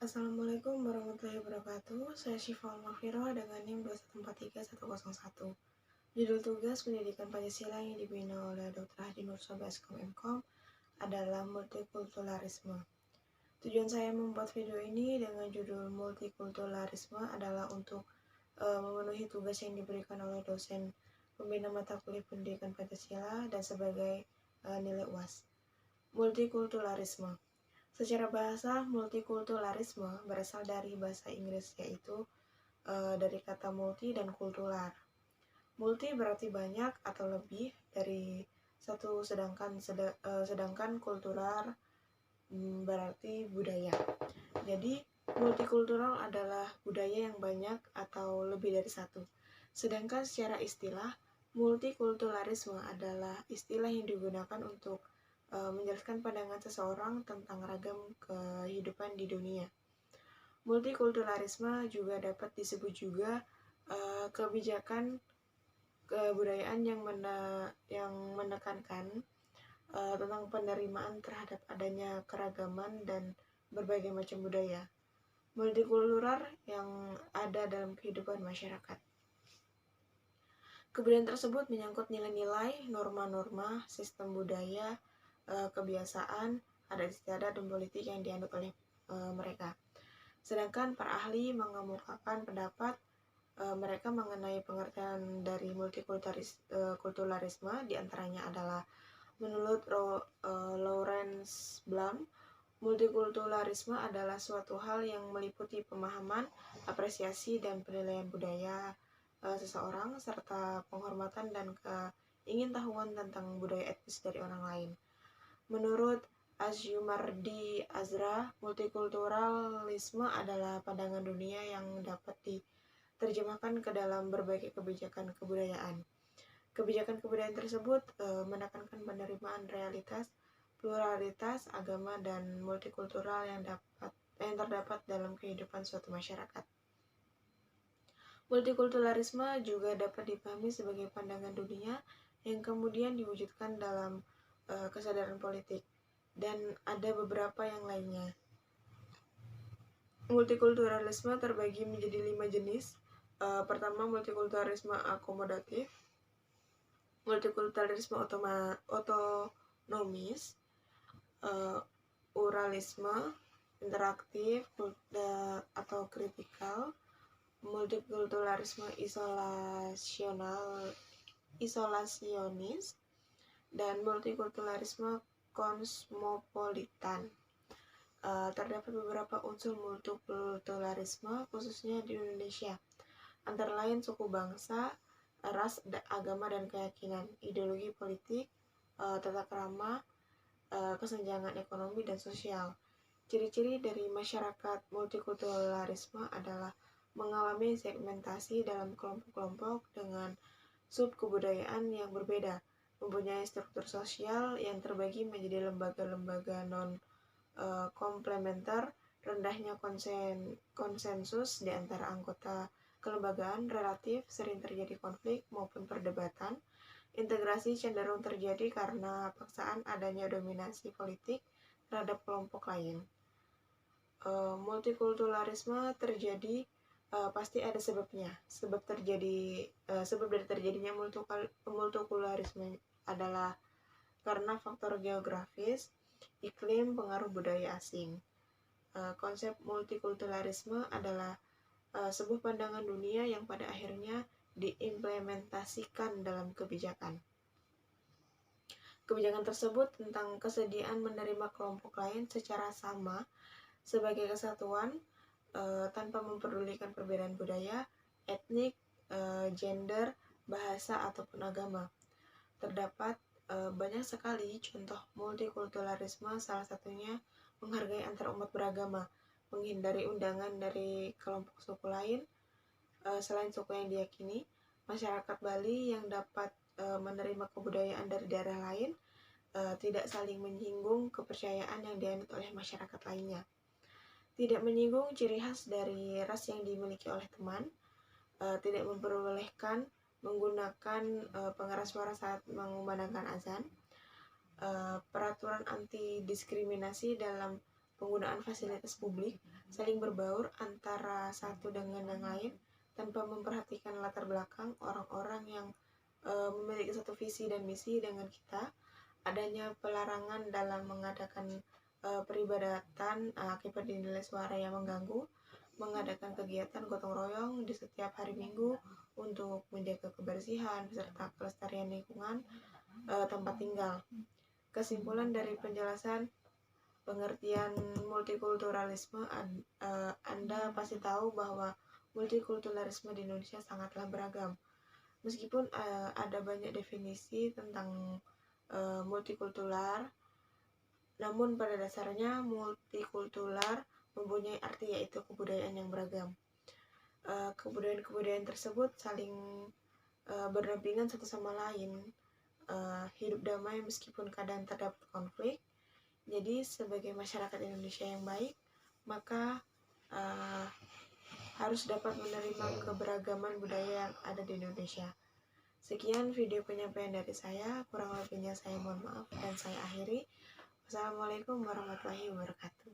Assalamualaikum warahmatullahi wabarakatuh. Saya Syifa Al-Mahfiroh dengan NIM 2143101. Judul tugas pendidikan Pancasila yang dibina oleh Dr. Hadi Nursoba Skom MKom adalah multikulturalisme. Tujuan saya membuat video ini dengan judul multikulturalisme adalah untuk memenuhi tugas yang diberikan oleh dosen pembina mata kuliah pendidikan Pancasila dan sebagai nilai UAS. Multikulturalisme. Secara bahasa, multikulturalisme berasal dari bahasa Inggris, yaitu dari kata multi dan kultural. Multi berarti banyak atau lebih dari satu, sedangkan kultural berarti budaya. Jadi, multikultural adalah budaya yang banyak atau lebih dari satu. Sedangkan secara istilah, multikulturalisme adalah istilah yang digunakan untuk menjelaskan pandangan seseorang tentang ragam kehidupan di dunia. Multikulturalisme juga dapat disebut juga kebijakan kebudayaan yang menekankan tentang penerimaan terhadap adanya keragaman dan berbagai macam budaya multikultural yang ada dalam kehidupan masyarakat. Kebudayaan tersebut menyangkut nilai-nilai, norma-norma, sistem budaya, kebiasaan, adat istiadat, dan politik yang dianut oleh mereka. Sedangkan para ahli mengemukakan pendapat mereka mengenai pengertian dari multikulturalisme, diantaranya adalah menurut Lawrence Blum, multikulturalisme adalah suatu hal yang meliputi pemahaman, apresiasi, dan penilaian budaya seseorang, serta penghormatan dan keingintahuan tentang budaya etnis dari orang lain. Menurut Asyumardi Azra, multikulturalisme adalah pandangan dunia yang dapat diterjemahkan ke dalam berbagai kebijakan kebudayaan. Kebijakan kebudayaan tersebut menekankan penerimaan realitas, pluralitas, agama, dan multikultural yang terdapat dalam kehidupan suatu masyarakat. Multikulturalisme juga dapat dipahami sebagai pandangan dunia yang kemudian diwujudkan dalam kesadaran politik, dan ada beberapa yang lainnya. Multikulturalisme terbagi menjadi 5 jenis. Pertama, multikulturalisme akomodatif, multikulturalisme otonomis, pluralisme interaktif atau kritikal, multikulturalisme isolasionis, dan multikulturalisme kosmopolitan. Terdapat beberapa unsur multikulturalisme khususnya di Indonesia, antara lain suku bangsa, ras, agama dan keyakinan, ideologi politik, tata krama, kesenjangan ekonomi dan sosial. Ciri-ciri dari masyarakat multikulturalisme adalah mengalami segmentasi dalam kelompok-kelompok dengan sub-kebudayaan yang berbeda, mempunyai struktur sosial yang terbagi menjadi lembaga-lembaga non-komplementer, rendahnya konsensus di antara anggota kelembagaan, relatif sering terjadi konflik maupun perdebatan. Integrasi cenderung terjadi karena paksaan adanya dominasi politik terhadap kelompok lain. Multikulturalisme terjadi pasti ada sebabnya. Sebab dari terjadinya multikulturalisme adalah karena faktor geografis, iklim, pengaruh budaya asing. Konsep multikulturalisme adalah sebuah pandangan dunia yang pada akhirnya diimplementasikan dalam kebijakan. Kebijakan tersebut tentang kesediaan menerima kelompok lain secara sama sebagai kesatuan tanpa memperdulikan perbedaan budaya, etnik, gender, bahasa, ataupun agama. Terdapat banyak sekali contoh multikulturalisme, salah satunya menghargai antar umat beragama, menghindari undangan dari kelompok suku lain selain suku yang diyakini, masyarakat Bali yang dapat menerima kebudayaan dari daerah lain, tidak saling menyinggung kepercayaan yang dianut oleh masyarakat lainnya, tidak menyinggung ciri khas dari ras yang dimiliki oleh teman, tidak memperbolehkan menggunakan pengeras suara saat mengumandangkan azan, peraturan anti diskriminasi dalam penggunaan fasilitas publik saling berbaur antara satu dengan yang lain tanpa memperhatikan latar belakang orang-orang yang memiliki satu visi dan misi dengan kita. Adanya pelarangan dalam mengadakan peribadatan akibat dinilai suara yang mengganggu, mengadakan kegiatan gotong royong di setiap hari Minggu untuk menjaga kebersihan serta kelestarian lingkungan tempat tinggal. Kesimpulan dari penjelasan pengertian multikulturalisme, Anda pasti tahu bahwa multikulturalisme di Indonesia sangatlah beragam. Meskipun ada banyak definisi tentang multikultural, namun pada dasarnya multikultural mempunyai arti yaitu kebudayaan yang beragam. Kebudayaan-kebudayaan tersebut saling berdampingan satu sama lain, hidup damai meskipun kadang terdapat konflik. Jadi sebagai masyarakat Indonesia yang baik, maka harus dapat menerima keberagaman budaya yang ada di Indonesia. Sekian video penyampaian dari saya, kurang lebihnya saya mohon maaf dan saya akhiri. Wassalamualaikum warahmatullahi wabarakatuh.